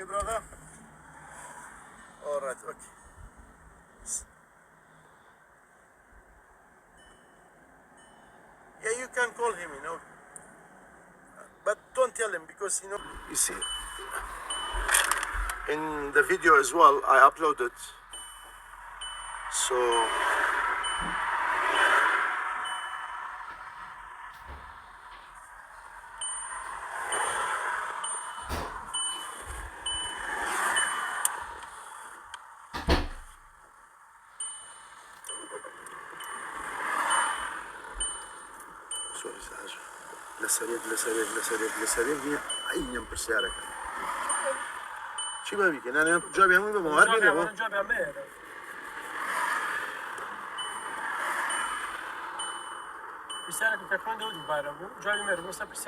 Okay, brother. All right. Okay. Yeah, you can call him, you know. But don't tell him because, you know, you see, in the video as well, I uploaded. So, لسريع عين persiare. Ci vai che non già abbiamo ido ma Non già a me. Persiare che quando devo fare? Già mi ero